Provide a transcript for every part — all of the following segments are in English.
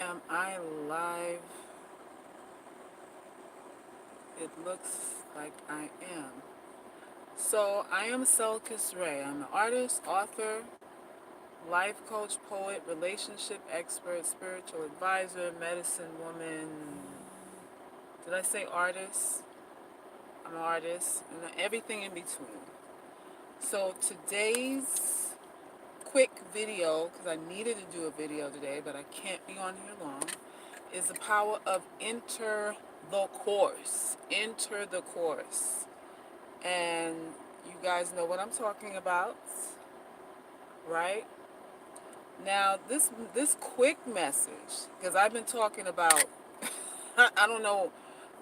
Am I live? It looks like I am. So I am Selkis Ray. I'm an artist, author, life coach, poet, relationship expert, spiritual advisor, medicine woman. Did I say artist? I'm an artist and everything in between. So today's quick video, because I needed to do a video today, but I can't be on here long, is the power of enter the course. Enter the course. And you guys know what I'm talking about, right? Now, this quick message, because I've been talking about, I don't know,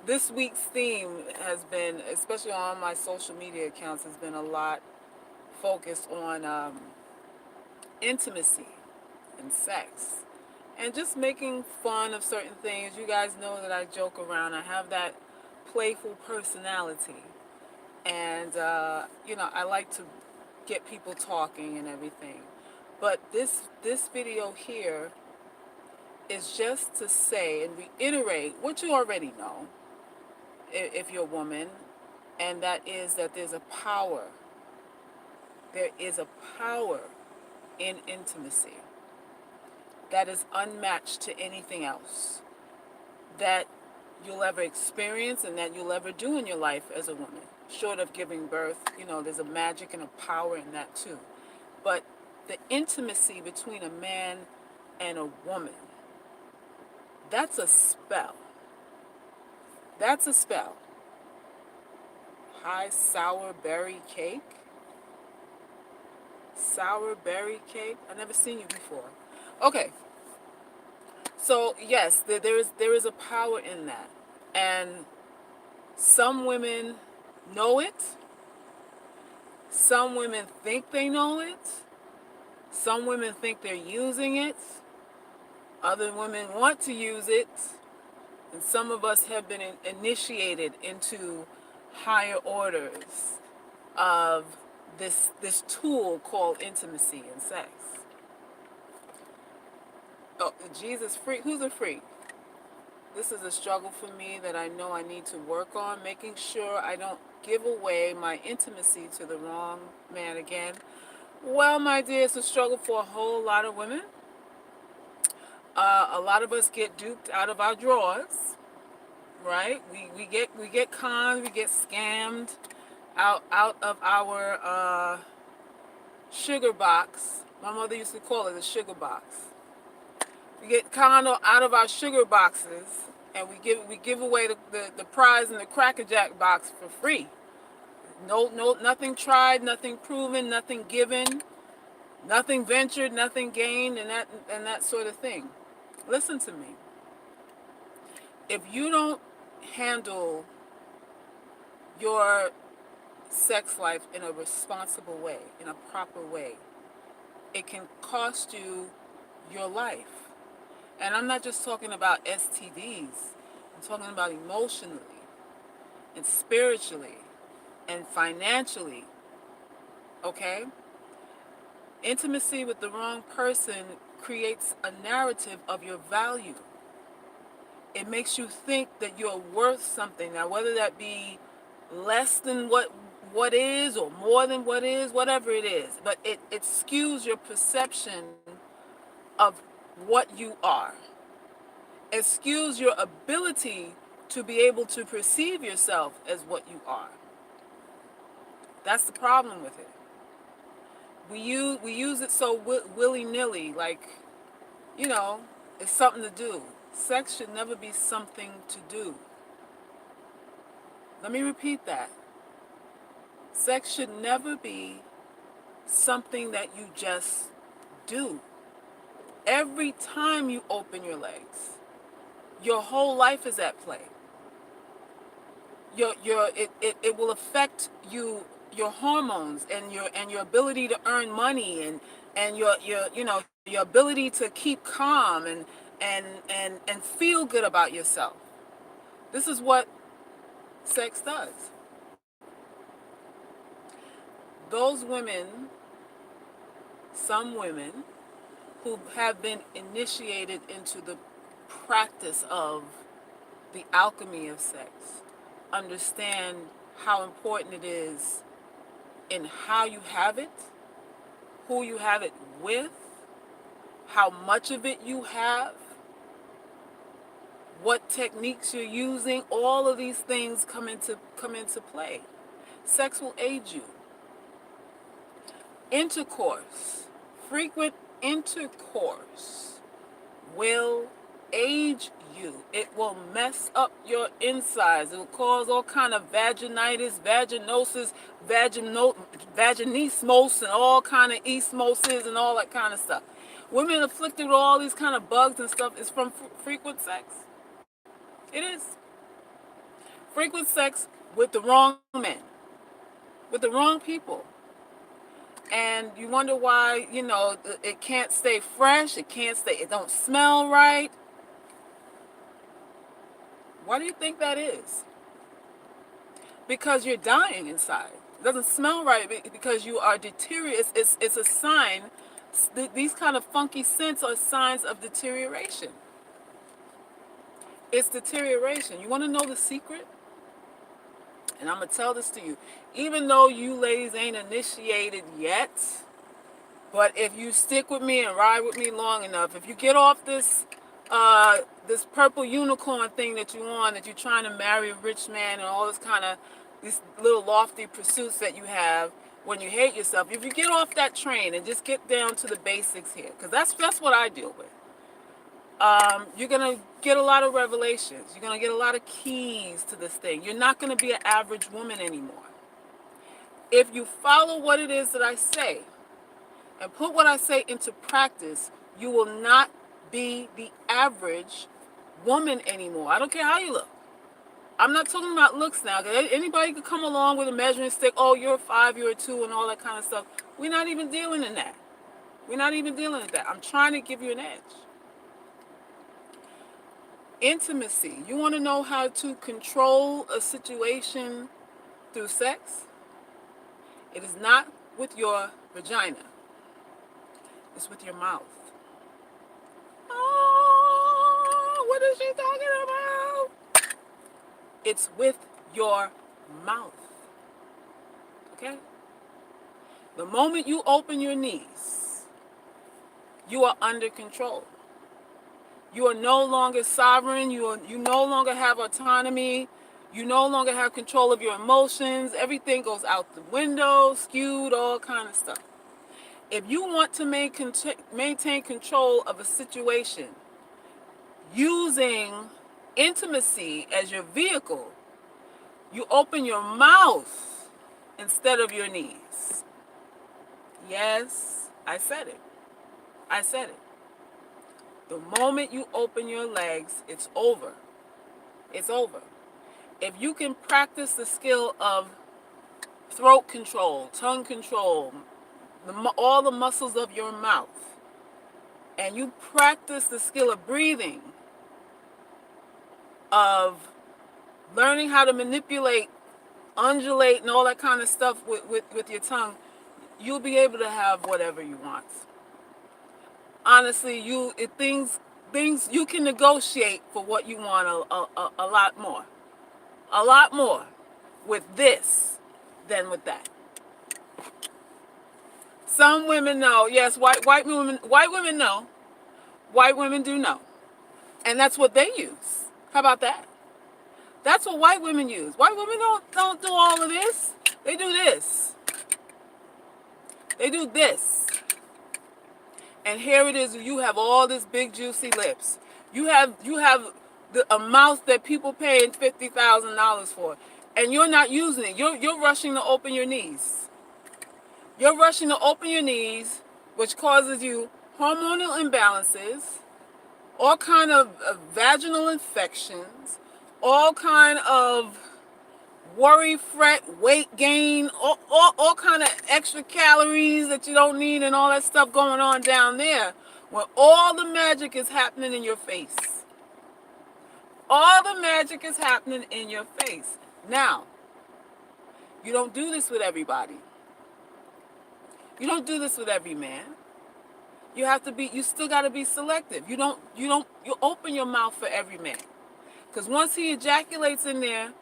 this week's theme has been, especially on my social media accounts, has been a lot focused on intimacy and sex. And just making fun of certain things. You guys know that I joke around. I have that playful personality. And, I like to get people talking and everything. But this video here is just to say and reiterate what you already know, if you're a woman, and that is that there's a power. There is a power in intimacy that is unmatched to anything else that you'll ever experience and that you'll ever do in your life as a woman. Short of giving birth, there's a magic and a power in that too. But the intimacy between a man and a woman, that's a spell. That's a spell. High sour berry cake. Sour berry cake. I've never seen you before. Okay. So yes, there is a power in that. And some women know it. Some women think they know it. Some women think they're using it. Other women want to use it. And some of us have been initiated into higher orders of this tool called intimacy and sex. Oh, Jesus freak. Who's a freak? This is a struggle for me that I know I need to work on, making sure I don't give away my intimacy to the wrong man again. Well, my dear, it's a struggle for a whole lot of women. A lot of us get duped out of our drawers, right? We get conned, we get scammed out of our sugar box. My mother used to call it a sugar box. We get conned out of our sugar boxes, and we give away the prize in the Cracker Jack box for free. No, nothing tried, nothing proven, nothing given, nothing ventured, nothing gained, and that sort of thing. Listen to me. If you don't handle your sex life in a responsible way, in a proper way, it can cost you your life. And I'm not just talking about STDs. I'm talking about emotionally and spiritually and financially. Okay? Intimacy with the wrong person creates a narrative of your value. It makes you think that you're worth something. Now, whether that be less than what is or more than what is, whatever it is, but it skews your perception of what you are. It skews your ability to be able to perceive yourself as what you are. That's the problem with it. We use it so willy-nilly, like, it's something to do. Sex should never be something to do. Let me repeat that. Sex should never be something that you just do. Every time you open your legs, your whole life is at play. It will affect your hormones and your ability to earn money and your ability to keep calm and feel good about yourself. This is what sex does. Those women, some women who have been initiated into the practice of the alchemy of sex. Understand how important it is in how you have it, who you have it with, how much of it you have, what techniques you're using. All of these things come into play. Sex will aid you. Intercourse, frequent intercourse will age you. It will mess up your insides. It will cause all kind of vaginitis, vaginosis, vaginismus, and all kind of osmosis and all that kind of stuff. Women afflicted with all these kind of bugs and stuff is from frequent sex. It is. Frequent sex with the wrong men, with the wrong people. And you wonder why, it can't stay fresh, it don't smell right. Why do you think that is? Because you're dying inside. It doesn't smell right because you are deteriorating. It's a sign. These kind of funky scents are signs of deterioration. It's deterioration. You want to know the secret? And I'm going to tell this to you. Even though you ladies ain't initiated yet, but if you stick with me and ride with me long enough, if you get off this purple unicorn thing that you're on, that you're trying to marry a rich man and all this kind of these little lofty pursuits that you have when you hate yourself, if you get off that train and just get down to the basics here, because that's what I deal with, you're going to get a lot of revelations. You're going to get a lot of keys to this thing. You're not going to be an average woman anymore. If you follow what it is that I say and put what I say into practice, you will not be the average woman anymore. I don't care how you look. I'm not talking about looks now. Anybody could come along with a measuring stick. Oh, you're a 5, you're a 2, and all that kind of stuff. We're not even dealing in that. We're not even dealing with that. I'm trying to give you an edge. Intimacy. You want to know how to control a situation through sex? It is not with your vagina. It's with your mouth. Oh, what is she talking about? It's with your mouth. Okay? The moment you open your knees, you are under control. You are no longer sovereign. You no longer have autonomy. You no longer have control of your emotions. Everything goes out the window, skewed, all kind of stuff. If you want to maintain control of a situation using intimacy as your vehicle, you open your mouth instead of your knees. Yes, I said it. I said it. The moment you open your legs, it's over. It's over. If you can practice the skill of throat control, tongue control, all the muscles of your mouth, and you practice the skill of breathing, of learning how to manipulate, undulate, and all that kind of stuff with your tongue, you'll be able to have whatever you want. Honestly, things you can negotiate for what you want a lot more with this than with that. Some women know. Yes, white women know. White women do know, and that's what they use. How about that? That's what white women use. White women don't do all of this. They do this. They do this. And here it is. You have all this big juicy lips. You have a mouth that people paying $50,000 for, and you're not using it. You're rushing to open your knees. You're rushing to open your knees, which causes you hormonal imbalances, all kind of vaginal infections, all kind of worry, fret, weight gain, all kind of extra calories that you don't need, and all that stuff going on down there, where all the magic is happening in your face. All the magic is happening in your face. Now, you don't do this with everybody. You don't do this with every man. You still got to be selective. You open your mouth for every man. Because once he ejaculates in there,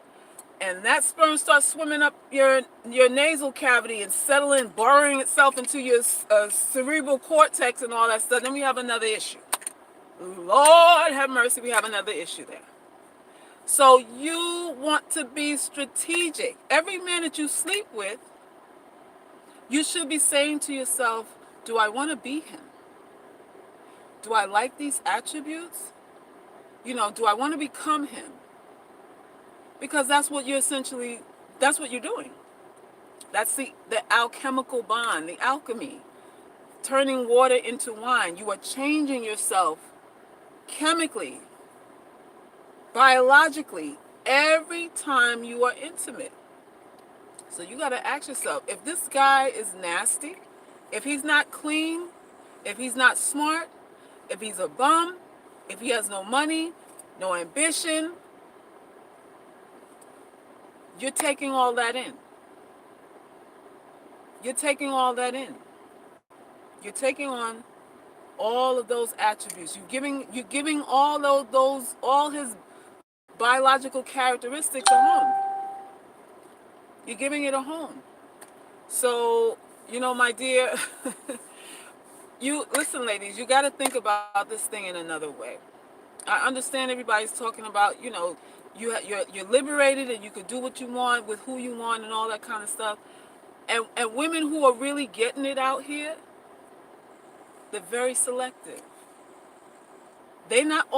and that sperm starts swimming up your nasal cavity and settling, burrowing itself into your cerebral cortex and all that stuff, then we have another issue. Lord have mercy, we have another issue there. So you want to be strategic. Every man that you sleep with, you should be saying to yourself, do I want to be him? Do I like these attributes? Do I want to become him? Because that's what you're doing. That's the alchemical bond, the alchemy. Turning water into wine. You are changing yourself chemically, biologically, every time you are intimate. So you got to ask yourself, if this guy is nasty, if he's not clean, if he's not smart, if he's a bum, if he has no money, no ambition, you're taking all that in. You're taking all that in. You're taking on all of those attributes. You're giving all his biological characteristics a home. You're giving it a home. So, my dear, you listen, ladies, you got to think about this thing in another way. I understand everybody's talking about, you're liberated and you could do what you want with who you want and all that kind of stuff. And women who are really getting it out here, they're very selective. They don't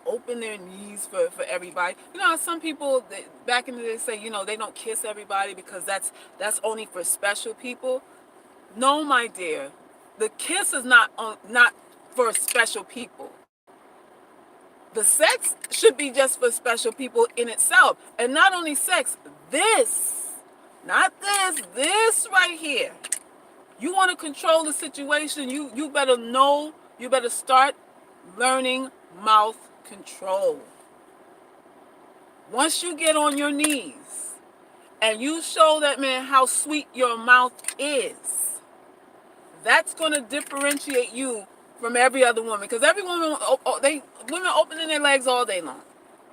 open their knees for everybody. Some people back in the day say, they don't kiss everybody because that's only for special people. No, my dear, the kiss is not for special people. The sex should be just for special people in itself. And not only sex, not this right here. You want to control the situation, you better start learning mouth control. Once you get on your knees and you show that man how sweet your mouth is, that's going to differentiate you from every other woman. Because every woman, women opening their legs all day long.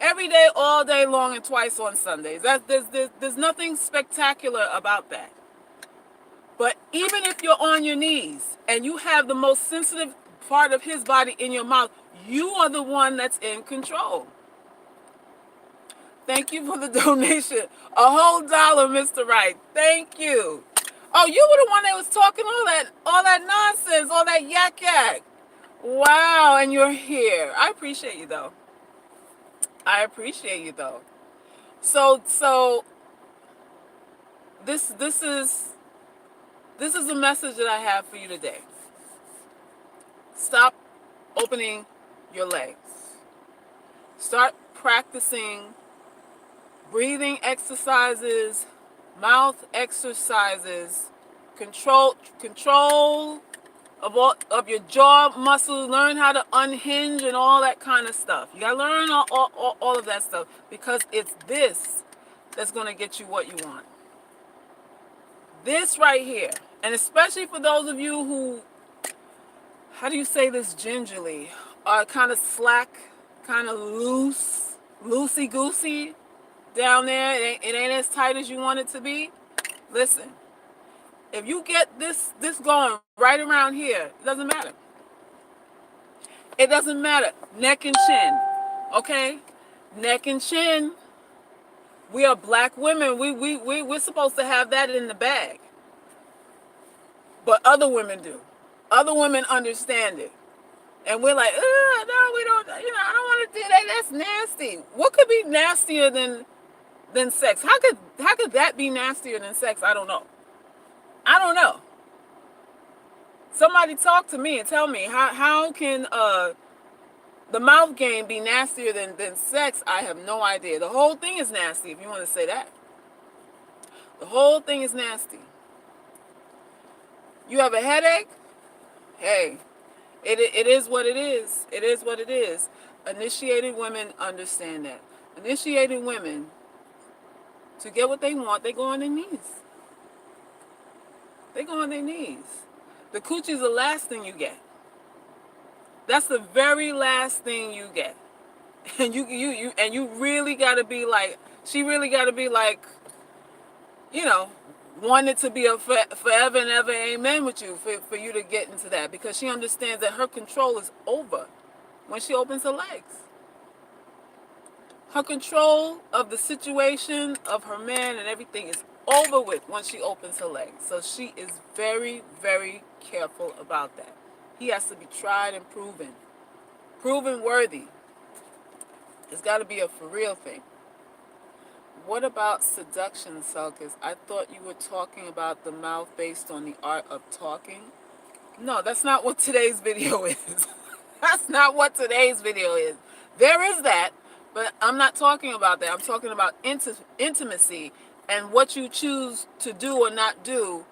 Every day, all day long, and twice on Sundays. There's nothing spectacular about that. But even if you're on your knees and you have the most sensitive part of his body in your mouth, you are the one that's in control. Thank you for the donation. A whole $1, Mr. Wright. Thank you. Oh, you were the one that was talking all that nonsense, all that yak. Wow, and you're here. I appreciate you though. So this is a message that I have for you today. Stop opening your legs. Start practicing breathing exercises, mouth exercises, control of your jaw muscles, learn how to unhinge and all that kind of stuff. You gotta learn all of that stuff, because it's this that's gonna get you what you want. This right here, and especially for those of you who, how do you say this gingerly, are kind of slack, kind of loosey-goosey down there. It ain't as tight as you want it to be. Listen, if you get this going right around here, it doesn't matter. It doesn't matter. Neck and chin, okay? Neck and chin. We are black women. We're supposed to have that in the bag. But other women do. Other women understand it. And we're like, no, we don't, I don't want to do that. That's nasty. What could be nastier than sex? How could that be nastier than sex? I don't know. Somebody talk to me and tell me, how can the mouth game be nastier than sex? I have no idea. The whole thing is nasty, if you want to say that. The whole thing is nasty. You have a headache? Hey, it is what it is. It is what it is. Initiated women understand that. Initiated women, to get what they want, they go on their knees. They go on their knees. The coochie is the last thing you get. That's the very last thing you get. And you really got to be like, she really got to be like, you know, wanted to be a forever and ever amen with you for you to get into that, because she understands that her control is over when she opens her legs. Her control of the situation, of her man and everything is over with once she opens her legs. So she is very, very careful about that. He has to be tried and proven worthy. It's got to be a for real thing. What about seduction, Selkis? I thought you were talking about the mouth based on the art of talking. No, that's not what today's video is. That's not what today's video is. There is that, but I'm not talking about that. I'm talking about intimacy and what you choose to do or not do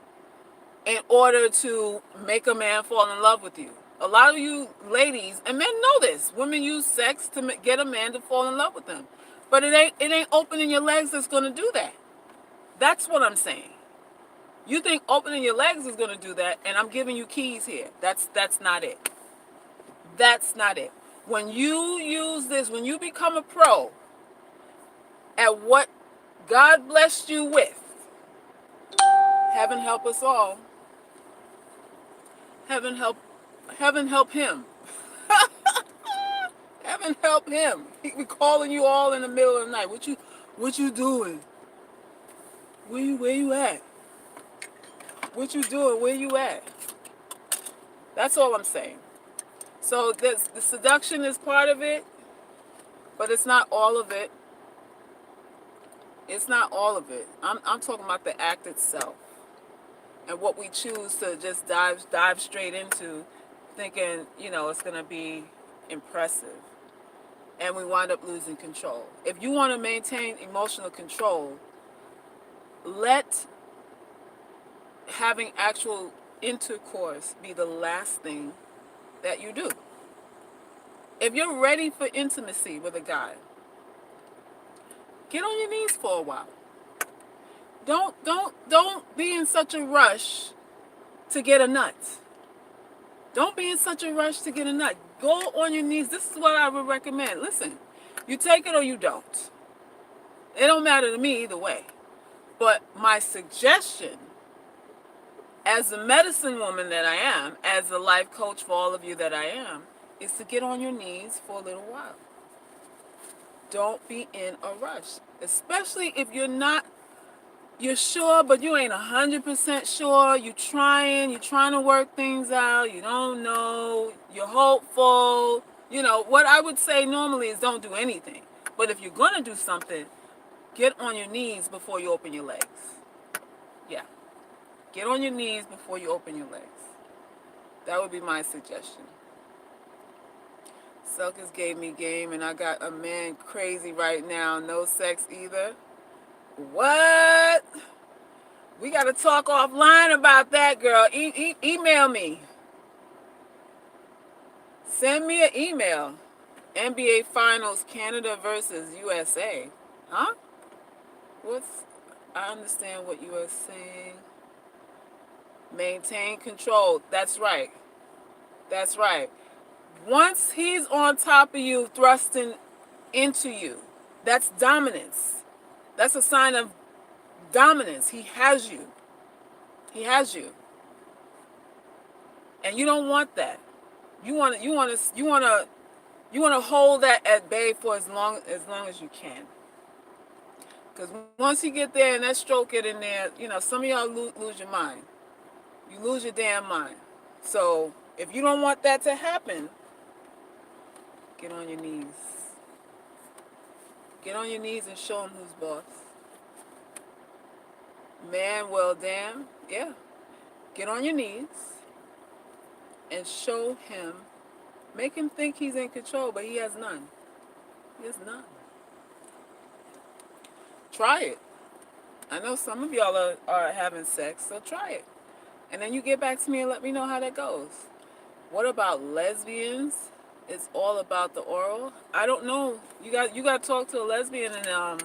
in order to make a man fall in love with you. A lot of you ladies, and men know this, women use sex to get a man to fall in love with them. But it ain't opening your legs that's going to do that. That's what I'm saying. You think opening your legs is going to do that, and I'm giving you keys here. That's not it. That's not it. When you use this, when you become a pro at what God blessed you with, heaven help us all. Heaven help him. Heaven help him. He be calling you all in the middle of the night. What you doing? Where you at? What you doing? Where you at? That's all I'm saying. So the seduction is part of it, but it's not all of it. It's not all of it. I'm talking about the act itself and what we choose to just dive straight into, thinking, it's gonna be impressive, and we wind up losing control. If you want to maintain emotional control, let having actual intercourse be the last thing that you do. If you're ready for intimacy with a guy, get on your knees for a while. Don't be in such a rush to get a nut. Don't be in such a rush to get a nut. Go on your knees. This is what I would recommend. Listen, you take it or you don't. It don't matter to me either way. But my suggestion, as a medicine woman that I am, as a life coach for all of you that I am, is to get on your knees for a little while. Don't be in a rush. Especially if you're sure, but you ain't 100% sure. You're trying to work things out. You don't know. You're hopeful. What I would say normally is don't do anything. But if you're going to do something, get on your knees before you open your legs. Yeah. Get on your knees before you open your legs. That would be my suggestion. Selkis gave me game, and I got a man crazy right now. No sex either. What? We got to talk offline about that, girl. Email me. Send me an email. NBA Finals, Canada versus USA. Huh? I understand what you are saying. Maintain control. That's right. That's right. Once he's on top of you, thrusting into you, that's dominance. That's a sign of dominance. He has you. He has you. And you don't want that. You want to hold that at bay for as long as you can. Because once you get there and that stroke get in there, some of y'all lose your mind. You lose your damn mind. So if you don't want that to happen, get on your knees. Get on your knees and show him who's boss. Man, well, damn, yeah. Get on your knees and show him. Make him think he's in control, but he has none. He has none. Try it. I know some of y'all are having sex, so try it. And then you get back to me and let me know how that goes. What about lesbians? It's all about the oral. I don't know. You got to talk to a lesbian, and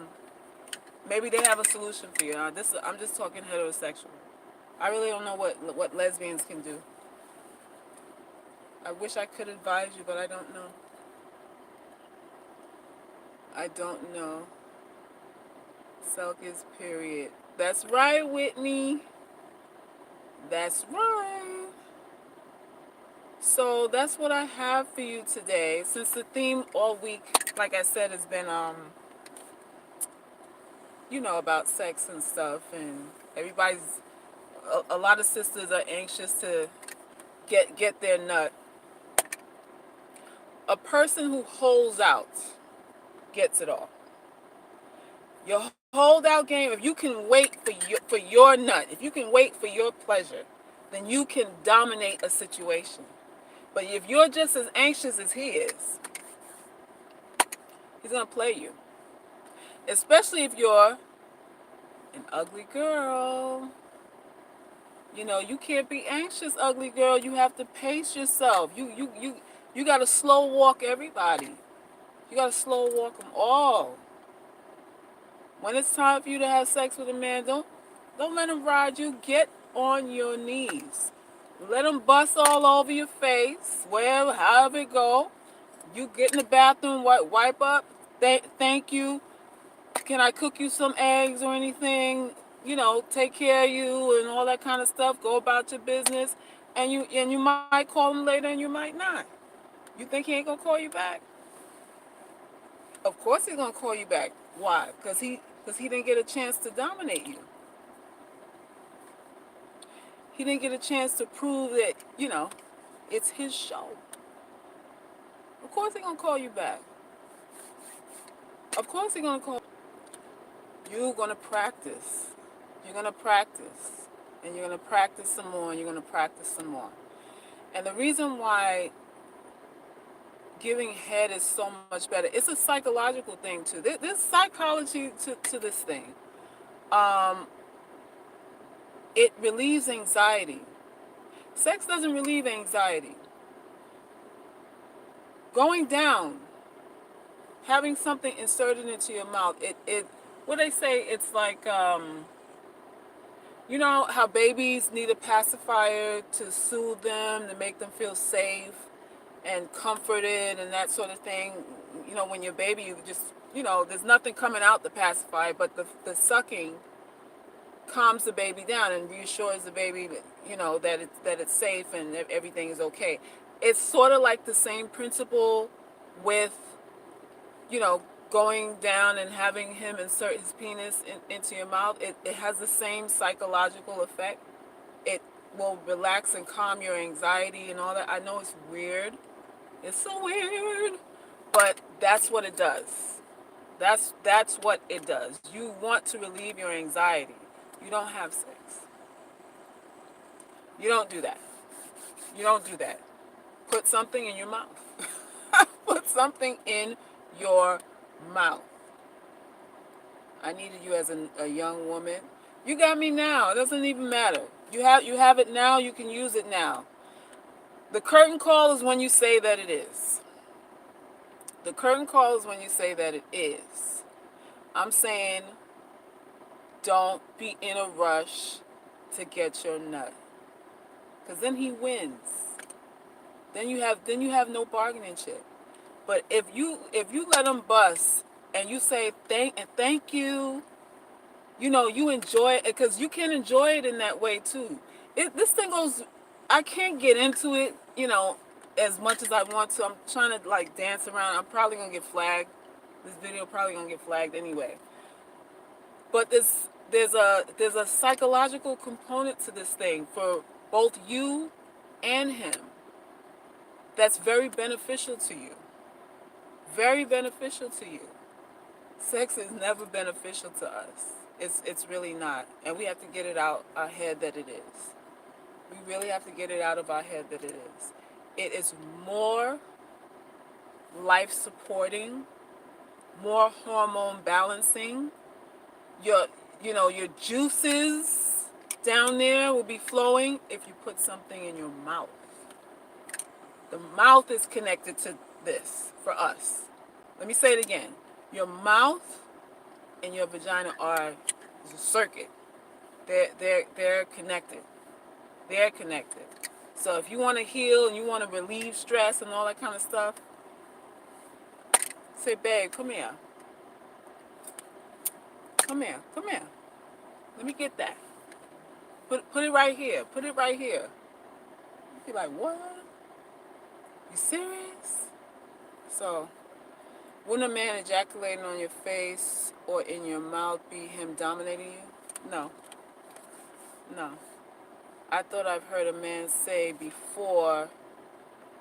maybe they have a solution for you. I'm just talking heterosexual. I really don't know what lesbians can do. I wish I could advise you, but I don't know. I don't know. Selkis, period. That's right, Whitney. That's right. So that's what I have for you today. Since the theme all week, like I said, has been about sex and stuff, and everybody's a lot of sisters are anxious to get their nut. A person who holds out gets it all. Your holdout game, if you can wait for your nut, if you can wait for your pleasure, then you can dominate a situation. But if you're just as anxious as he is, he's gonna play you. Especially if you're an ugly girl. You can't be anxious, ugly girl. You have to pace yourself. You gotta slow walk everybody. You gotta slow walk them all. When it's time for you to have sex with a man, don't let him ride you. Get on your knees. Let him bust all over your face, wherever, however it go. You get in the bathroom, wipe up. Thank you. Can I cook you some eggs or anything? Take care of you and all that kind of stuff. Go about your business, and you might call him later, and you might not. You think he ain't gonna call you back? Of course he's gonna call you back. Why? Because he didn't get a chance to dominate you. He didn't get a chance to prove that it's his show. Of course he's gonna call you back. Of course he's gonna call. You're gonna practice. You're gonna practice, and you're gonna practice some more, and you're gonna practice some more. And the reason why giving head is so much better, it's a psychological thing too. There's psychology to this thing. Um, it relieves anxiety. Sex doesn't relieve anxiety. Going down, having something inserted into your mouth, it what they say, it's like you know how babies need a pacifier to soothe them, to make them feel safe and comforted and that sort of thing. When you're a baby, you just, there's nothing coming out the pacifier, but the sucking calms the baby down and reassures the baby, that it's safe and everything is okay. It's sort of like the same principle with, going down and having him insert his penis into your mouth. It has the same psychological effect. It will relax and calm your anxiety and all that. I know it's weird. It's so weird, but that's what it does. That's what it does. You want to relieve your anxiety. You don't have sex. You don't do that. You don't do that. Put something in your mouth. Put something in your mouth. I needed you as a young woman. You got me now. It doesn't even matter. You have it now. You can use it now. The curtain call is when you say that it is. The curtain call is when you say that it is. I'm saying don't be in a rush to get your nut. Because then he wins. Then you have no bargaining chip. But if you let him bust and you say thank you, you enjoy it, because you can enjoy it in that way too. This thing goes. I can't get into it, as much as I want to. I'm trying to like dance around. I'm probably gonna get flagged. This video probably gonna get flagged anyway. But there's a psychological component to this thing for both you and him that's very beneficial to you. Very beneficial to you. Sex is never beneficial to us. It's really not. And we have to get it out our head that it is. We really have to get it out of our head that it is. It is more life supporting, more hormone balancing. Your juices down there will be flowing if you put something in your mouth. The mouth is connected to this for us. Let me say it again. Your mouth and your vagina are a circuit. They're connected. They're connected. So if you want to heal and you want to relieve stress and all that kind of stuff, say, babe, come here. Come here. Come here. Let me get that. Put it right here. Put it right here. You're like, what? You serious? So, wouldn't a man ejaculating on your face or in your mouth be him dominating you? No. No. I thought I've heard a man say before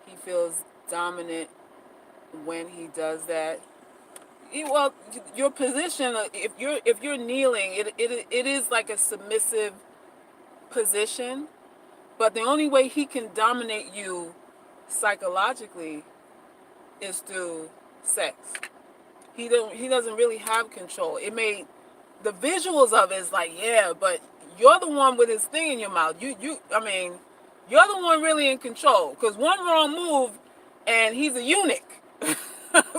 he feels dominant when he does that. Well, your position, if you're kneeling, it is like a submissive position, but the only way he can dominate you psychologically is through sex. He doesn't really have control. It may, the visuals of it is like, yeah, but you're the one with his thing in your mouth. I mean, you're the one really in control, because one wrong move and he's a eunuch.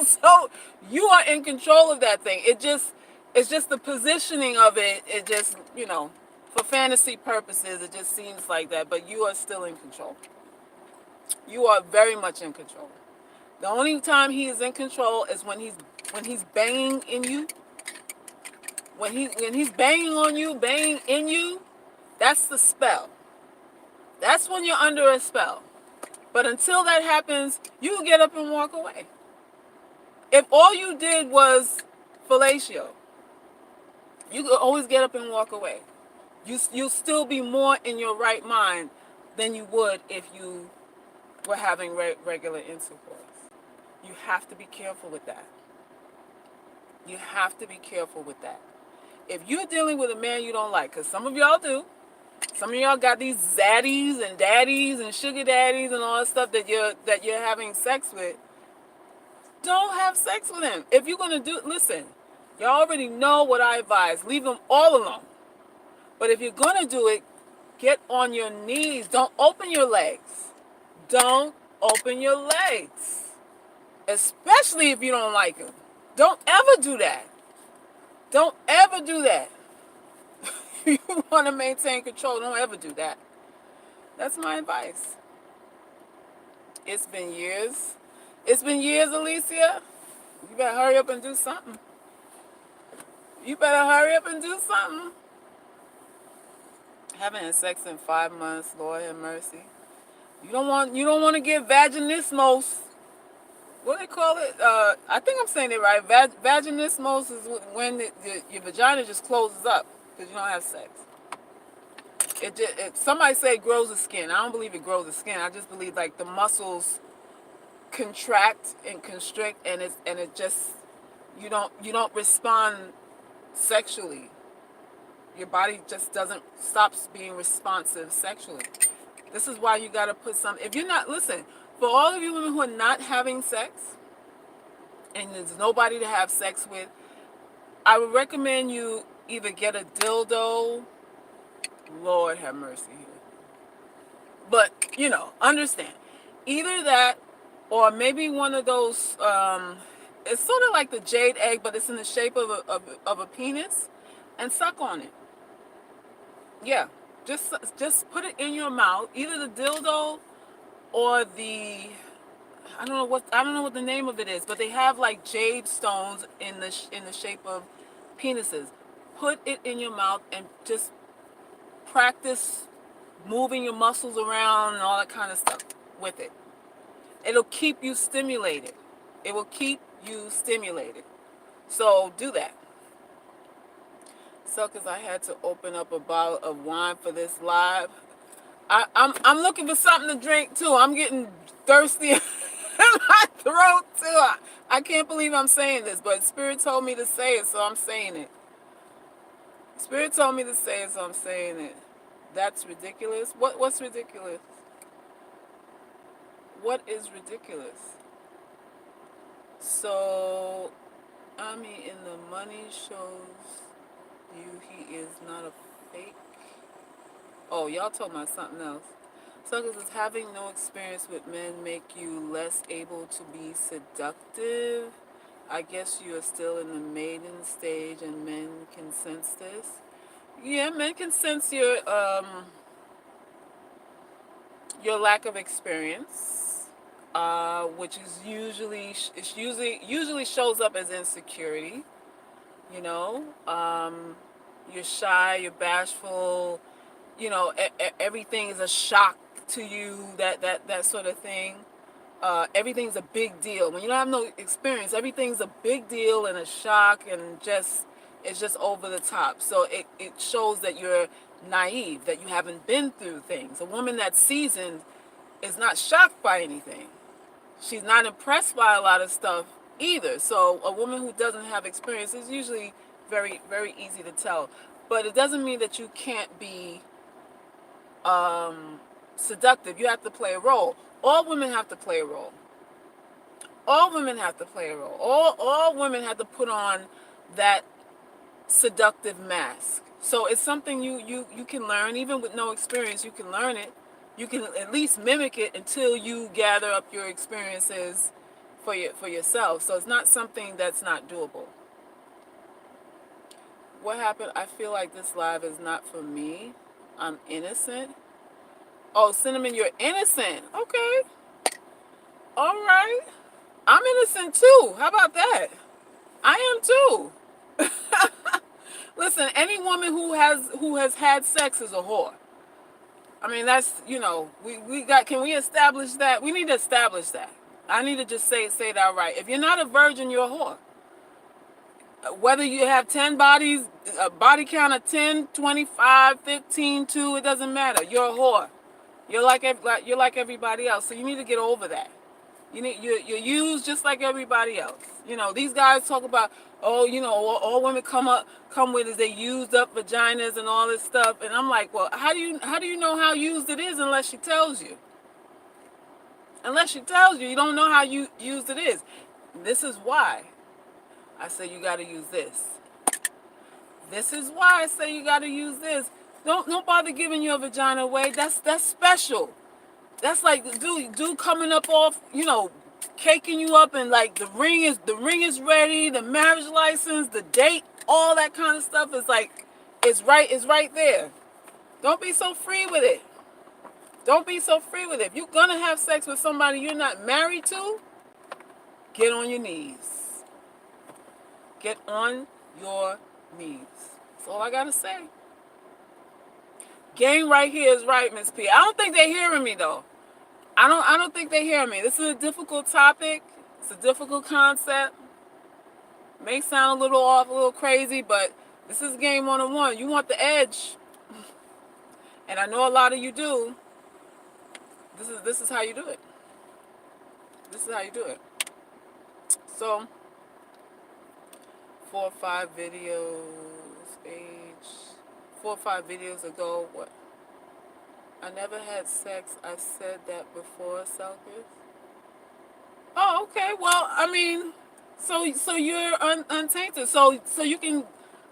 So you are in control of that thing. It's just the positioning of it. It just, for fantasy purposes, it just seems like that, but you are still in control. You are very much in control. The only time he is in control is when he's banging in you. When he's banging on you, banging in you, that's the spell. That's when you're under a spell. But until that happens, you can get up and walk away. If all you did was fellatio, you could always get up and walk away. You'll still be more in your right mind than you would if you were having regular intercourse. You have to be careful with that. You have to be careful with that. If you're dealing with a man you don't like, because some of y'all do, some of y'all got these zaddies and daddies and sugar daddies and all that stuff that you're having sex with, don't have sex with him. If you're gonna listen, y'all already know what I advise. Leave them all alone. But if you're gonna do it, get on your knees. Don't open your legs. Don't open your legs. Especially if you don't like him. Don't ever do that. Don't ever do that. You want to maintain control, don't ever do that. That's my advice. It's been years. It's been years, Alicia. You better hurry up and do something. You better hurry up and do something. Haven't had sex in 5 months, Lord have mercy. You don't want to get vaginismos. What do they call it? I think I'm saying it right. Vaginismos is when your vagina just closes up because you don't have sex. Somebody say it grows the skin. I don't believe it grows the skin. I just believe like the muscles contract and constrict, and it just you don't respond sexually. Your body just stops being responsive sexually. This is why you got to put some. If you're not, listen, for all of you women who are not having sex and there's nobody to have sex with, I would recommend you either get a dildo. Lord have mercy here. But, understand. Either that or maybe one of those, it's sort of like the jade egg, but it's in the shape of a penis, and suck on it. Yeah. Just put it in your mouth, either the dildo or the, I don't know what the name of it is, but they have like jade stones in the shape of penises. Put it in your mouth and just practice moving your muscles around and all that kind of stuff with it. It'll keep you stimulated. It will keep you stimulated. So do that. Suckers, I had to open up a bottle of wine for this live. I'm looking for something to drink too. I'm getting thirsty in my throat too. I can't believe I'm saying this, but Spirit told me to say it, so I'm saying it. Spirit told me to say it, so I'm saying it. That's ridiculous. What's ridiculous? What is ridiculous? So, I mean, in the money shows you he is not a fake. Oh, y'all told me something else. Suckers, is having no experience with men make you less able to be seductive? I guess you are still in the maiden stage and men can sense this. Yeah, men can sense your Your lack of experience, which is usually shows up as insecurity. You know, you're shy, you're bashful. You know, everything is a shock to you. That sort of thing. Everything's a big deal. When you don't have no experience, everything's a big deal and a shock, and just it's just over the top. So it shows that you're naive, that you haven't been through things. A woman that's seasoned is not shocked by anything. She's not impressed by a lot of stuff either. So a woman who doesn't have experience is usually very easy to tell. But it doesn't mean that you can't be seductive. You have to play a role. All women have to play a role. All women have to play a role. All women have to put on that seductive mask. So it's something you can learn. Even with no experience, you can learn it. You can at least mimic it until you gather up your experiences for yourself. So it's not something that's not doable. What happened? I feel like this live is not for me. I'm innocent. Oh, Cinnamon, you're innocent. Okay. All right. I'm innocent too. How about that? I am too. Listen, any woman who has had sex is a whore. I mean, that's, we got, can we establish that? We need to establish that. I need to just say it outright. If you're not a virgin, you're a whore. Whether you have 10 bodies, a body count of 10, 25, 15, 2, it doesn't matter. You're a whore. You're like everybody else. So you need to get over that. You're used just like everybody else. These guys talk about, oh, all women come with is they used up vaginas and all this stuff, and I'm like, well, how do you know how used it is unless she tells you? Unless she tells you, you don't know how used it is. This is why I say you got to use this. This is why I say you got to use this. Don't bother giving your vagina away. That's special. That's like the dude coming up off, caking you up, and like the ring is ready, the marriage license, the date, all that kind of stuff is like it's right there. Don't be so free with it. Don't be so free with it. If you're gonna have sex with somebody you're not married to, get on your knees. Get on your knees. That's all I gotta say. Game right here is right, Miss P. I don't think they're hearing me though. I don't think they hear me. This is a difficult topic. It's a difficult concept. May sound a little off, a little crazy, but this is game 101. You want the edge, and I know a lot of you do. This is how you do it. This is how you do it. So 4 or 5 videos ago, what? I never had sex. I said that before, Selkers. Oh, okay. Well, I mean, so you're untainted. So you can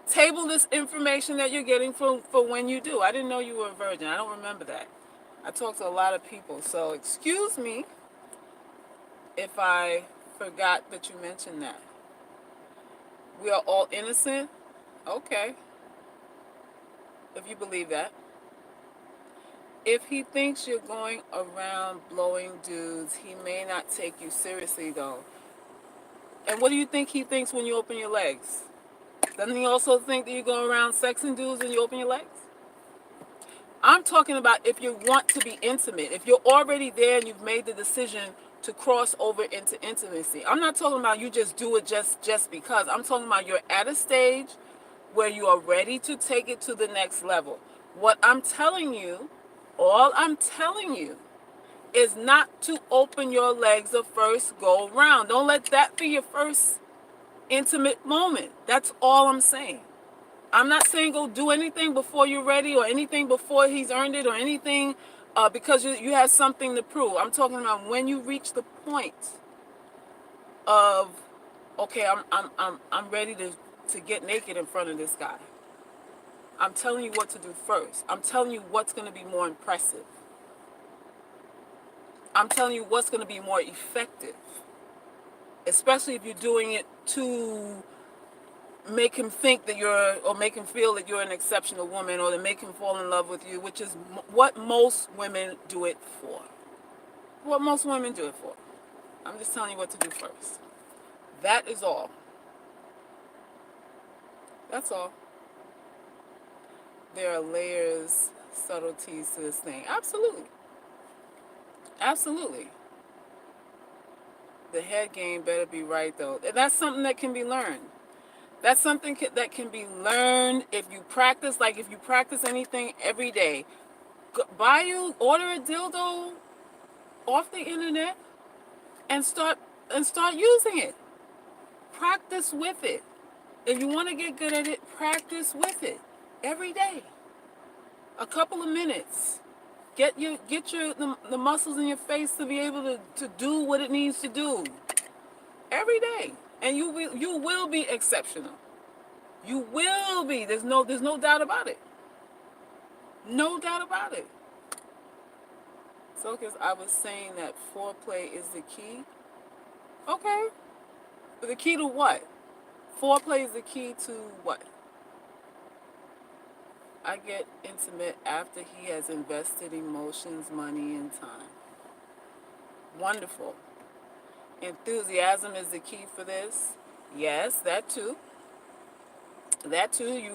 table this information that you're getting for when you do. I didn't know you were a virgin. I don't remember that. I talked to a lot of people. So excuse me if I forgot that you mentioned that. We are all innocent. Okay. If you believe that. If he thinks you're going around blowing dudes, he may not take you seriously, though. And what do you think he thinks when you open your legs? Doesn't he also think that you go around sexing dudes when you open your legs? I'm talking about if you want to be intimate. If you're already there and you've made the decision to cross over into intimacy. I'm not talking about you just do it just because. I'm talking about you're at a stage where you are ready to take it to the next level. What I'm telling you, all I'm telling you, is not to open your legs the first go round. Don't let that be your first intimate moment. That's all I'm saying. I'm not saying go do anything before you're ready or anything before he's earned it or anything because you have something to prove. I'm talking about when you reach the point of, okay, I'm ready to get naked in front of this guy. I'm telling you what to do first. I'm telling you what's going to be more impressive. I'm telling you what's going to be more effective. Especially if you're doing it to make him think that you're, or make him feel that you're an exceptional woman, or to make him fall in love with you, which is what most women do it for. What most women do it for. I'm just telling you what to do first. That is all. That's all. There are layers, subtleties to this thing. Absolutely. Absolutely. The head game better be right, though. And that's something that can be learned. That's something that can be learned if you practice. Like if you practice anything every day, order a dildo off the internet and start using it. Practice with it. If you want to get good at it, practice with it every day. A couple of minutes. Get the muscles in your face to be able to do what it needs to do every day, and you will be exceptional. You will be. There's no doubt about it. No doubt about it. So, because I was saying that foreplay is the key. Okay. But the key to what? Foreplay is the key to what? I get intimate after he has invested emotions, money, and time. Wonderful. Enthusiasm is the key for this. Yes, that too. That too. You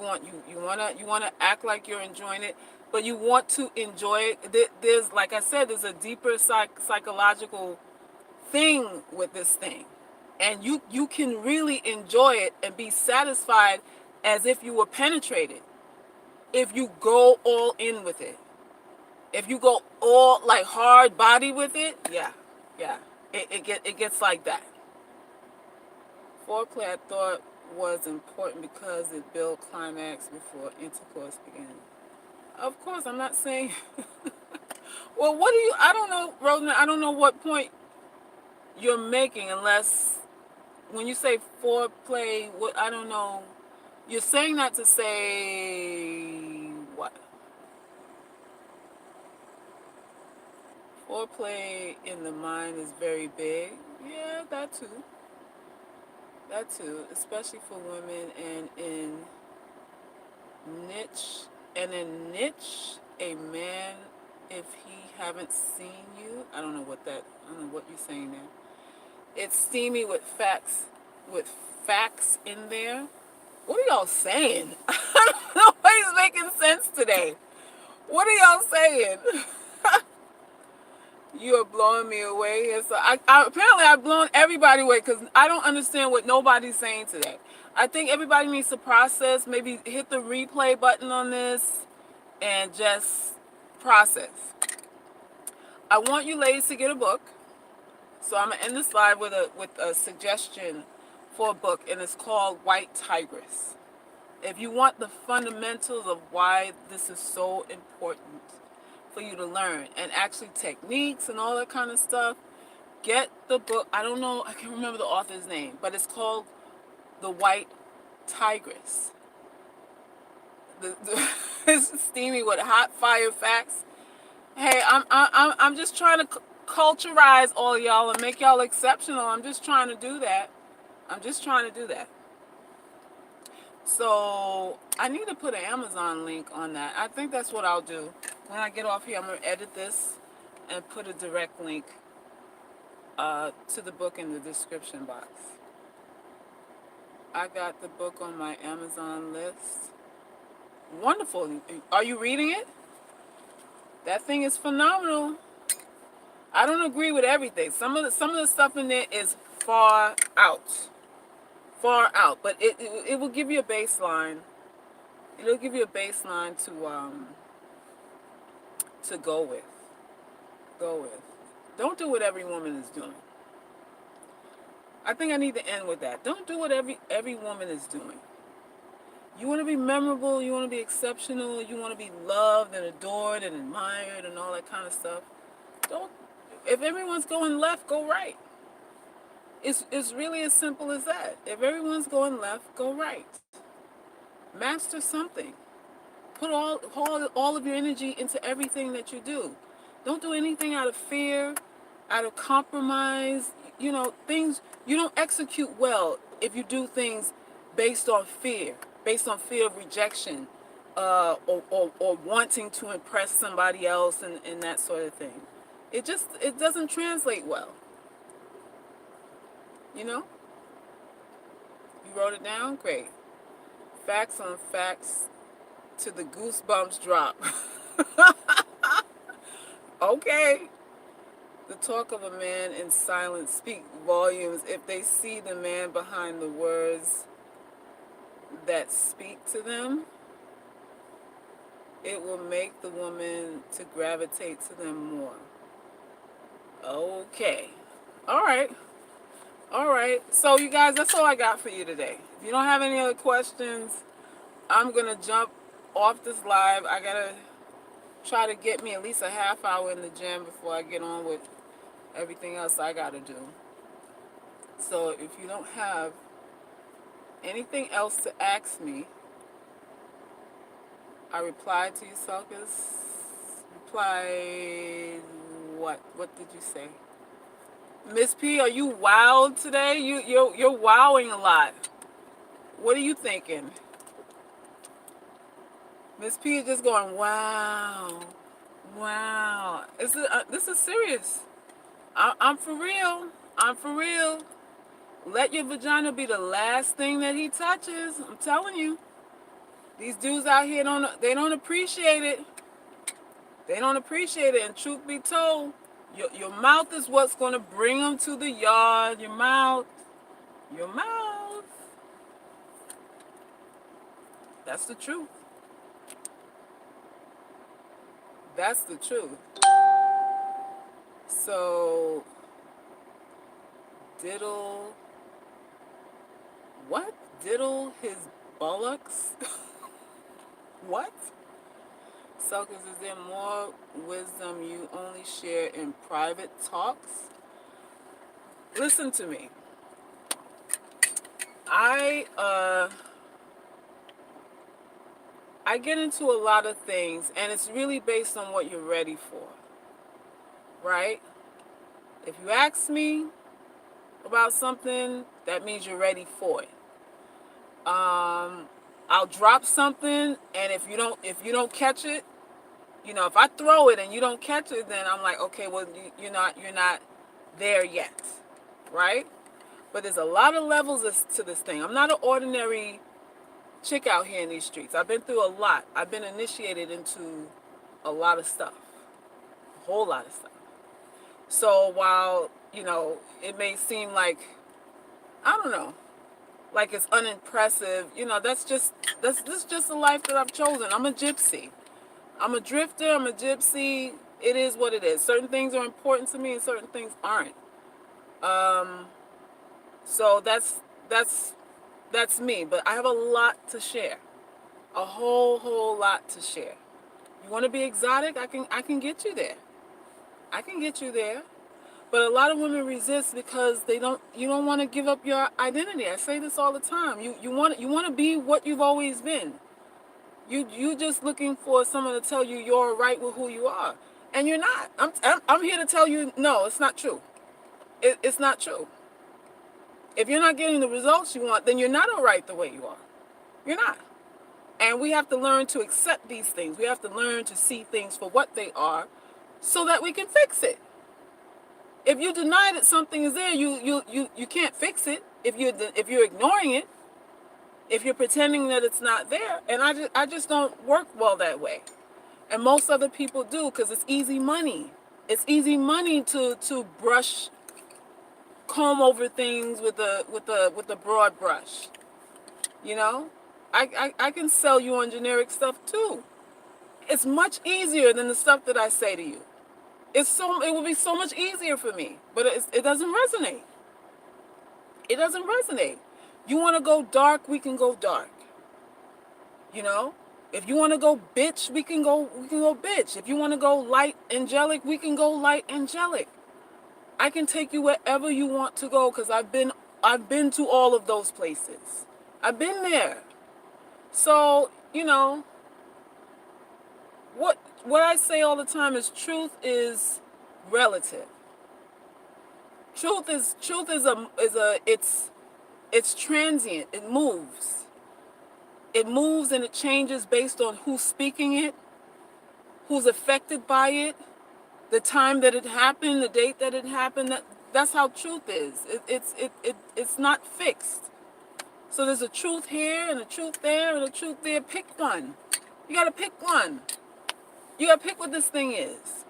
wanna act like you're enjoying it, but you want to enjoy it. There's, like I said, there's a deeper psychological thing with this thing, and you can really enjoy it and be satisfied as if you were penetrated. If you go all in with it, if you go all like hard body with it, yeah, it gets like that. Foreplay I thought was important because it built climax before intercourse began. Of course, I'm not saying. Well, what do you? I don't know, Rosen. I don't know what point you're making, unless when you say foreplay. What, I don't know. You're saying that to say what? Foreplay in the mind is very big. Yeah, that too. That too, especially for women, and in niche, a man, if he haven't seen you, I don't know what you're saying there. It's steamy with facts in there. What are y'all saying? Nobody's making sense today. What are y'all saying? You are blowing me away here. So apparently I've blown everybody away because I don't understand what nobody's saying today. I think everybody needs to process, maybe hit the replay button on this and just process. I want you ladies to get a book. So I'm going to end this live with a suggestion for a book, and it's called White Tigress. If you want the fundamentals of why this is so important for you to learn, and actually techniques and all that kind of stuff, get the book. I don't know, I can't remember the author's name, but it's called The White Tigress. It's steamy with hot fire facts. Hey, I'm just trying to culturize all y'all and make y'all exceptional. I'm just trying to do that. So I need to put an Amazon link on that. I think that's what I'll do. When I get off here, I'm going to edit this and put a direct link to the book in the description box. I got the book on my Amazon list. Wonderful. Are you reading it? That thing is phenomenal. I don't agree with everything. Some of the stuff in there is far out. But it will give you a baseline. It'll give you a baseline to go with. Don't do what every woman is doing. I think I need to end with that. Don't do what every woman is doing. You want to be memorable, you want to be exceptional, you want to be loved and adored and admired and all that kind of stuff. If everyone's going left, go right. It's really as simple as that. If everyone's going left, go right. Master something. Put all of your energy into everything that you do. Don't do anything out of fear, out of compromise. Things you don't execute well if you do things based on fear, of rejection, or wanting to impress somebody else, and that sort of thing. It doesn't translate well. You know, you wrote it down, great. Facts on facts to the goosebumps drop. Okay. The talk of a man in silence speak volumes. If they see the man behind the words that speak to them, it will make the woman to gravitate to them more. Okay. All right. All right. So, you guys, that's all I got for you today. If you don't have any other questions, I'm going to jump off this live. I got to try to get me at least a half hour in the gym before I get on with everything else I got to do. So, if you don't have anything else to ask me, I replied to you, suckers. Replied what? What did you say? Miss P, are you wild today? You're wowing a lot. What are you thinking? Miss P is just going, wow, wow. This is serious. I'm for real. I'm for real. Let your vagina be the last thing that he touches. I'm telling you. These dudes out here don't appreciate it. They don't appreciate it. And truth be told, your mouth is what's going to bring them to the yard. Your mouth. Your mouth. That's the truth. That's the truth. So, diddle. What? Diddle his bullocks? What? Suckers, is there more wisdom you only share in private talks? Listen to me. I get into a lot of things, and it's really based on what you're ready for, right? If you ask me about something, that means you're ready for it. I'll drop something, and if you don't catch it, if I throw it and you don't catch it, then I'm like, okay, well, you're not there yet, right? But there's a lot of levels to this thing. I'm not an ordinary chick out here in these streets. I've been through a lot. I've been initiated into a lot of stuff, a whole lot of stuff. So while it may seem like, I don't know, like it's unimpressive, that's just the life that I've chosen. I'm a gypsy. I'm a drifter. I'm a gypsy. It is what it is. Certain things are important to me, and certain things aren't. So that's me. But I have a lot to share, a whole lot to share. You want to be exotic? I can get you there. I can get you there. But a lot of women resist because you don't want to give up your identity. I say this all the time. You want to be what you've always been. You just looking for someone to tell you you're right with who you are, and you're not. I'm here to tell you, no, it's not true. It's not true. If you're not getting the results you want, then you're not all right the way you are. You're not. And we have to learn to accept these things. We have to learn to see things for what they are, so that we can fix it. If you deny that something is there, you can't fix it. If you're ignoring it, if you're pretending that it's not there, and I just don't work well that way. And most other people do, because it's easy money. It's easy money to comb over things with a broad brush. I can sell you on generic stuff too. It's much easier than the stuff that I say to you. It will be so much easier for me, but it doesn't resonate. It doesn't resonate. You want to go dark, we can go dark. If you want to go bitch, we can go bitch. If you want to go light angelic, we can go light angelic. I can take you wherever you want to go, because I've been to all of those places. I've been there. So, what I say all the time is truth is relative. Truth is It's transient. It moves. It moves and it changes based on who's speaking it, who's affected by it, the time that it happened, the date that it happened. That's how truth is. It's not fixed. So there's a truth here and a truth there and a truth there. Pick one. You gotta pick one. You gotta pick what this thing is.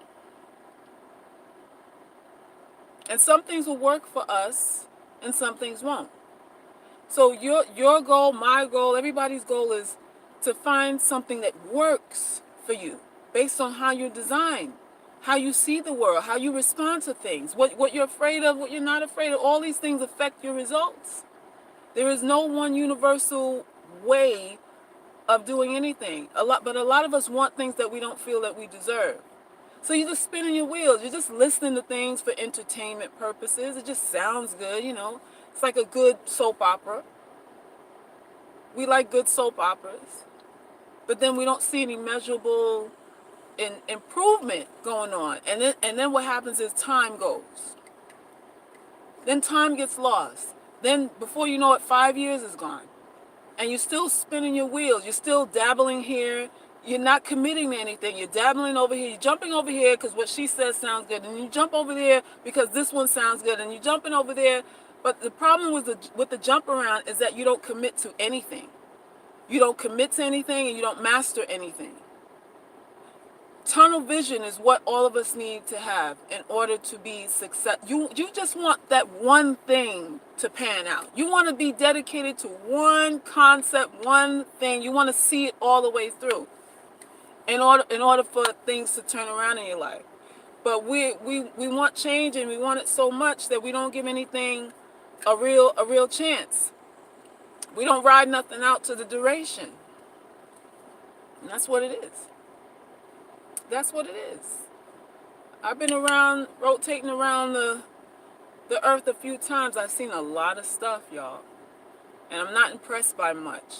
And some things will work for us and some things won't. So your goal, my goal, everybody's goal is to find something that works for you based on how you're designed, how you see the world, how you respond to things, what you're afraid of, what you're not afraid of. All these things affect your results. There is no one universal way of doing anything. But a lot of us want things that we don't feel that we deserve. So you're just spinning your wheels. You're just listening to things for entertainment purposes. It just sounds good, you know. It's like a good soap opera. We like good soap operas. But then we don't see any measurable improvement going on. And then what happens is time goes. Then time gets lost. Then before you know it, 5 years is gone. And you're still spinning your wheels. You're still dabbling here. You're not committing to anything. You're dabbling over here. You're jumping over here because what she says sounds good. And you jump over there because this one sounds good. And you're jumping over there. But the problem with the jump around is that you don't commit to anything. You don't commit to anything and you don't master anything. Tunnel vision is what all of us need to have in order to be successful. You just want that one thing to pan out. You want to be dedicated to one concept, one thing. You want to see it all the way through in order for things to turn around in your life. But we want change and we want it so much that we don't give anything a real chance. We don't ride nothing out to the duration. And that's what it is. That's what it is. I've been rotating around the earth a few times. I've seen a lot of stuff, y'all. And I'm not impressed by much.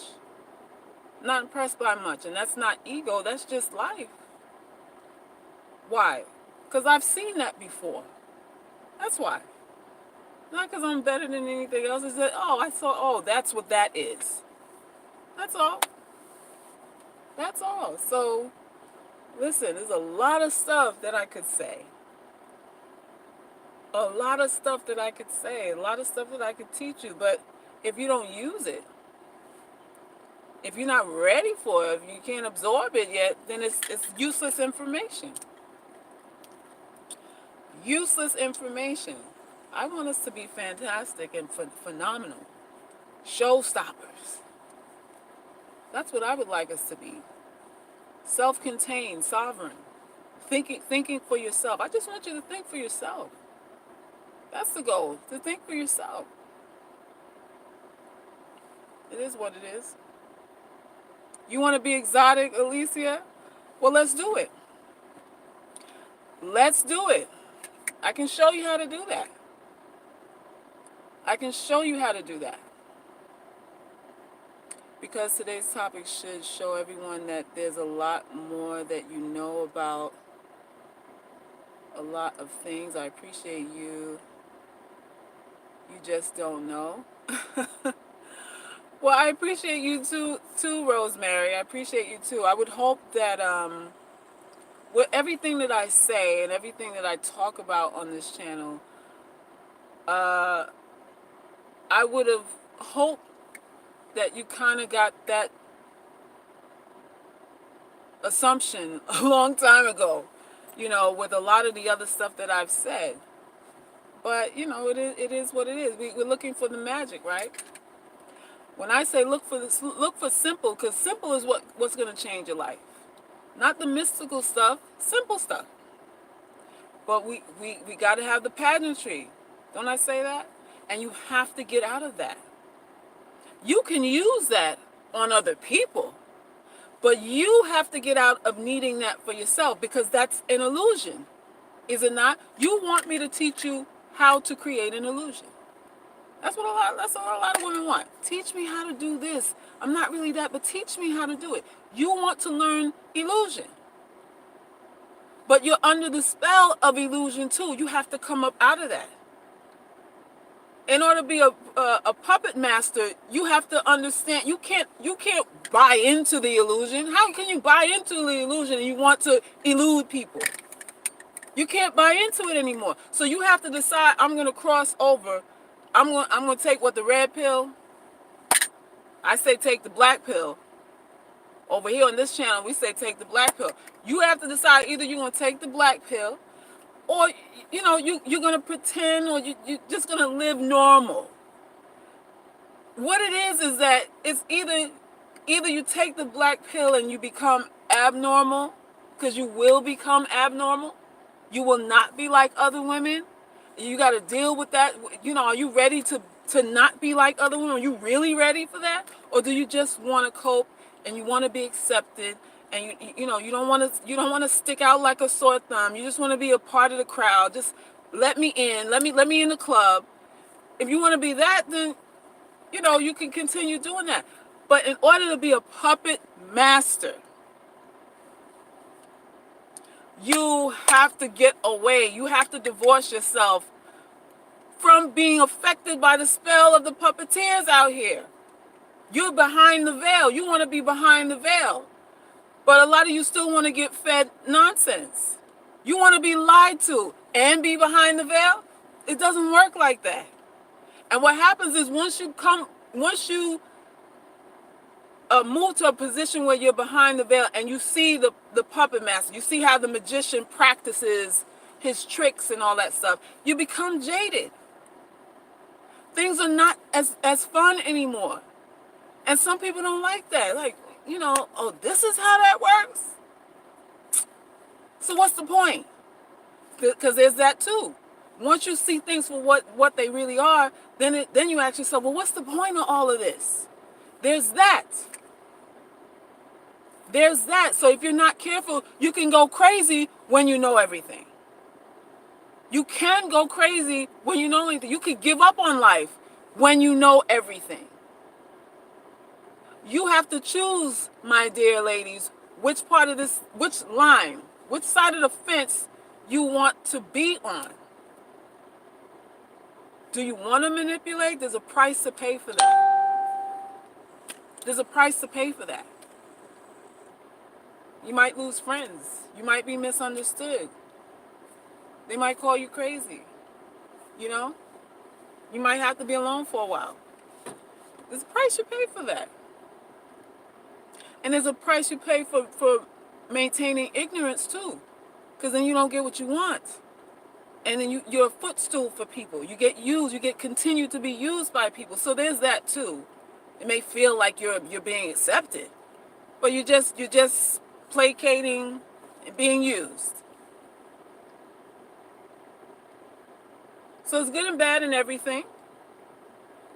Not impressed by much. And that's not ego, that's just life. Why? Because I've seen that before. That's why. Not because I'm better than anything else. It's that, that's what that is. That's all. That's all. So, listen, there's a lot of stuff that I could say. A lot of stuff that I could say. A lot of stuff that I could teach you. But if you don't use it, if you're not ready for it, if you can't absorb it yet, then it's useless information. Useless information. I want us to be fantastic and phenomenal. Showstoppers. That's what I would like us to be. Self-contained, sovereign. Thinking for yourself. I just want you to think for yourself. That's the goal, to think for yourself. It is what it is. You want to be exotic, Alicia? Well, let's do it. Let's do it. I can show you how to do that. I can show you how to do that. Because today's topic should show everyone that there's a lot more that you know about a lot of things. I appreciate you. You just don't know. Well, I appreciate you too, Rosemary. I appreciate you too. I would hope that with everything that I say and everything that I talk about on this channel, I would have hoped that you kind of got that assumption a long time ago, with a lot of the other stuff that I've said. But, it is what it is. We're looking for the magic, right? When I say look for simple, because simple is what's going to change your life. Not the mystical stuff, simple stuff. But we got to have the pageantry. Don't I say that? And you have to get out of that. You can use that on other people, but you have to get out of needing that for yourself, because that's an illusion. Is it not? You want me to teach you how to create an illusion. That's what a lot of women want. Teach me how to do this. I'm not really that, but teach me how to do it. You want to learn illusion. But you're under the spell of illusion too. You have to come up out of that. In order to be a puppet master, you have to understand you can't buy into the illusion. How can you buy into the illusion and you want to elude people? You can't buy into it anymore. So you have to decide, I'm going to cross over. I'm going to take what the red pill. I say take the black pill. Over here on this channel, we say take the black pill. You have to decide either you're going to take the black pill or, you're going to pretend, or you're just going to live normal. What it is that it's either you take the black pill and you become abnormal, because you will become abnormal. You will not be like other women. You got to deal with that. Are you ready to not be like other women? Are you really ready for that? Or do you just want to cope and you want to be accepted, and you don't want to stick out like a sore thumb. You just want to be a part of the crowd. Just let me in. Let me in the club. If you want to be that, then you can continue doing that. But in order to be a puppet master, you have to get away. You have to divorce yourself from being affected by the spell of the puppeteers out here. You're behind the veil. You want to be behind the veil. But a lot of you still want to get fed nonsense. You want to be lied to and be behind the veil? It doesn't work like that. And what happens is once you move to a position where you're behind the veil and you see the puppet master, you see how the magician practices his tricks and all that stuff, you become jaded. Things are not as fun anymore. And some people don't like that. Like, oh, this is how that works? So what's the point? Because there's that too. Once you see things for what they really are, then you ask yourself, well, what's the point of all of this? There's that. There's that. So if you're not careful, you can go crazy when you know everything. You can go crazy when you know anything. You could give up on life when you know everything. You have to choose, my dear ladies, which side of the fence you want to be on. Do you want to manipulate? There's a price to pay for that. There's a price to pay for that. You might lose friends. You might be misunderstood. They might call you crazy. You might have to be alone for a while. There's a price you pay for that. And there's a price you pay for maintaining ignorance too. Because then you don't get what you want. And then you're a footstool for people. You get used. You continue to be used by people. So there's that too. It may feel like you're being accepted, but you're just placating and being used. So it's good and bad in everything.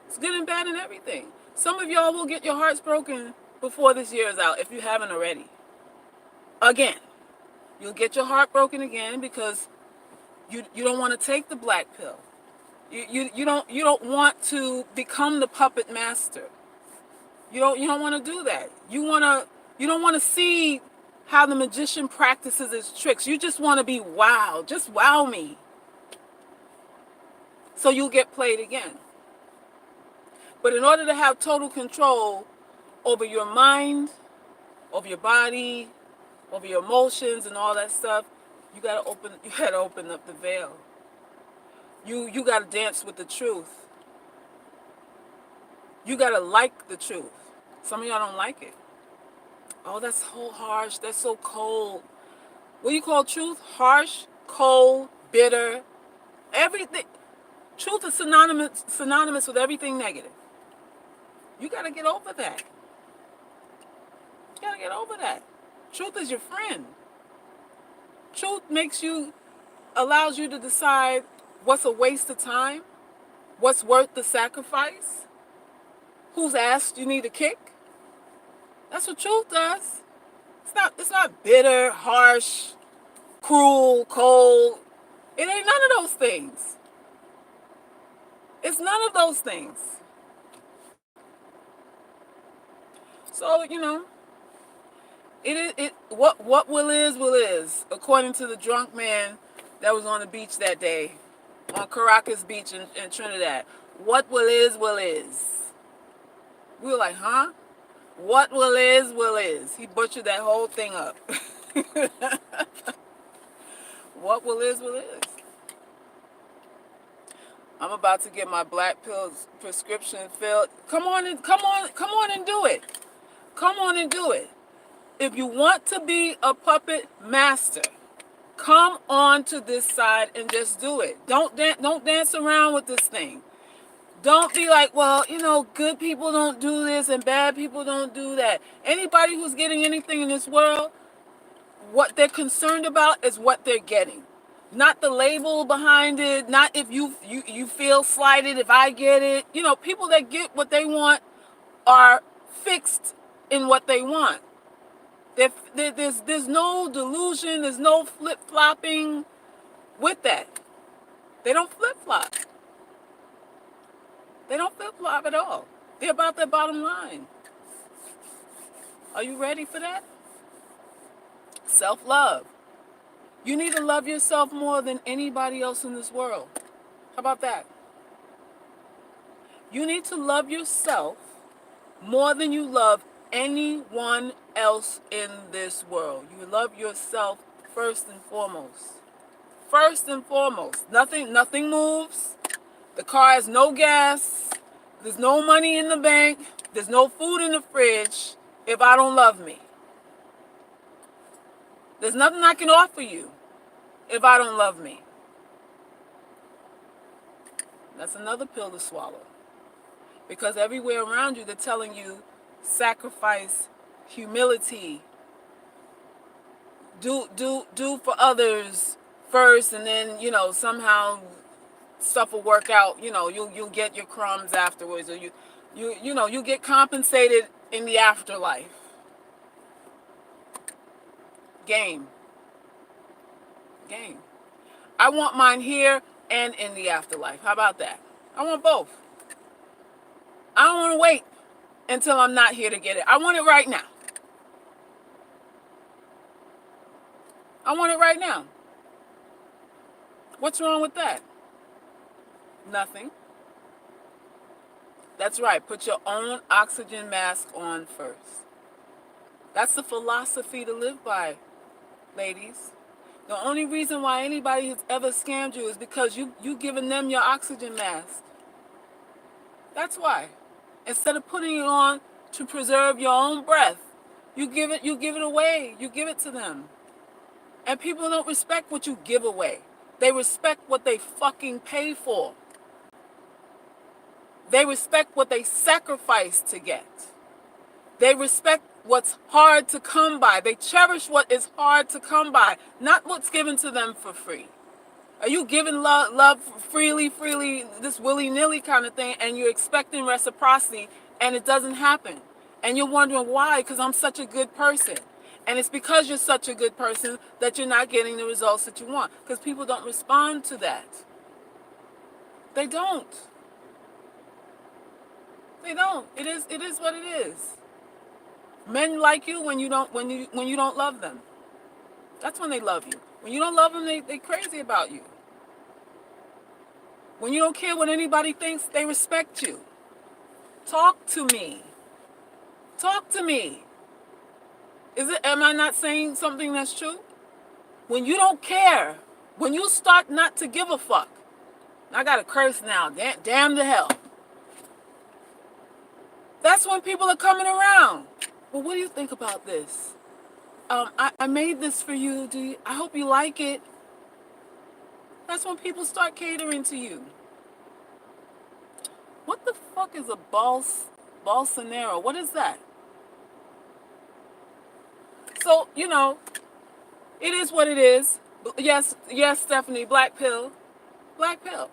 It's good and bad in everything. Some of y'all will get your hearts broken before this year is out if you haven't already. Again, you'll get your heart broken again because you don't want to take the black pill. You don't want to become the puppet master. You don't want to do that. You don't want to see how the magician practices his tricks. You just want to be wow. Just wow me. So you'll get played again. But in order to have total control over your mind, over your body, over your emotions and all that stuff, you gotta open up the veil. You gotta dance with the truth. You gotta like the truth. Some of y'all don't like it. Oh, that's so harsh. That's so cold. What do you call truth? Harsh, cold, bitter, everything. Truth is synonymous with everything negative. You gotta get over that. You gotta get over that. Truth is your friend. Truth allows you to decide what's a waste of time, what's worth the sacrifice, whose ass you need to kick. That's what truth does. It's not bitter, harsh, cruel, cold. It ain't none of those things. It's none of those things. So, what will is, according to the drunk man that was on the beach that day, on Caracas Beach in Trinidad. What will is, will is. We were like, huh? What will is, will is. He butchered that whole thing up. What will is, will is. I'm about to get my black pills prescription filled. Come on and do it. Come on and do it. If you want to be a puppet master, come on to this side and just do it. Don't dance around with this thing. Don't be like, well, good people don't do this and bad people don't do that. Anybody who's getting anything in this world, what they're concerned about is what they're getting. Not the label behind it, not if you feel slighted if I get it. People that get what they want are fixed in what they want. There's no delusion, there's no flip-flopping with that. They don't flip-flop. They don't flip-flop at all. They're about their bottom line. Are you ready for that? Self-love. You need to love yourself more than anybody else in this world. How about that? You need to love yourself more than you love anyone else in this world. You love yourself first and foremost. First and foremost. Nothing moves. The car has no gas. There's no money in the bank. There's no food in the fridge if I don't love me. There's nothing I can offer you if I don't love me. That's another pill to swallow. Because everywhere around you, they're telling you sacrifice, humility, do for others first, and then somehow stuff will work out. You'll get your crumbs afterwards, or you get compensated in the afterlife. Game. I want mine here and in the afterlife. How about that? I want both. I don't want to wait until I'm not here to get it. I want it right now. I want it right now. What's wrong with that? Nothing. That's right. Put your own oxygen mask on first. That's the philosophy to live by, ladies. The only reason why anybody has ever scammed you is because you giving them your oxygen mask. That's why. Instead of putting it on to preserve your own breath, you give it away. You give it to them. And people don't respect what you give away. They respect what they fucking pay for. They respect what they sacrifice to get. They respect what's hard to come by. They cherish what is hard to come by, not what's given to them for free. Are you giving love freely, this willy-nilly kind of thing, and you're expecting reciprocity, and it doesn't happen? And you're wondering why, because I'm such a good person. And it's because you're such a good person that you're not getting the results that you want, because people don't respond to that. They don't. It is what it is. Men like you when you don't love them. That's when they love you. When you don't love them, they crazy about you. When you don't care what anybody thinks, they respect you. Talk to me. Talk to me. Am I not saying something that's true? When you don't care, when you start not to give a fuck, I got to curse now, damn the hell. That's when people are coming around. Well, what do you think about this? I made this for you. I hope you like it. That's when people start catering to you. What the fuck is a Bolsonaro? What is that? So, it is what it is. Yes, Stephanie, black pill. Black pill.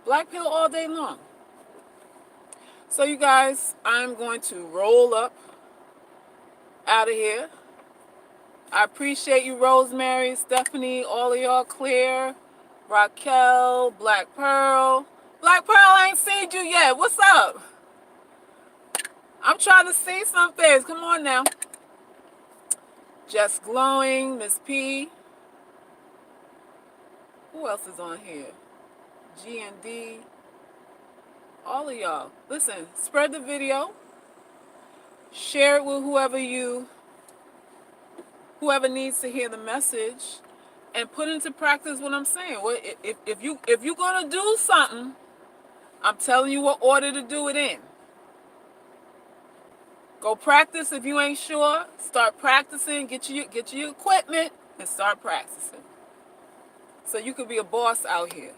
Black pill all day long. So, you guys, I'm going to roll up out of here. I appreciate you, Rosemary, Stephanie, all of y'all, Claire, Raquel, Black Pearl. Black Pearl, I ain't seen you yet. What's up? I'm trying to see some things. Come on now. Just Glowing, Miss P. Who else is on here? G and D, all of y'all. Listen, spread the video, share it with whoever needs to hear the message, and put into practice what I'm saying. If you're gonna do something, I'm telling you what order to do it in. Go practice if you ain't sure. Start practicing. Get your equipment and start practicing. So you can be a boss out here.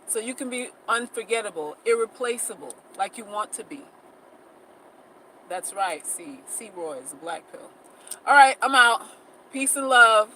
So you can be unforgettable, irreplaceable, like you want to be. That's right. C. Roy is a black pill. All right, I'm out. Peace and love.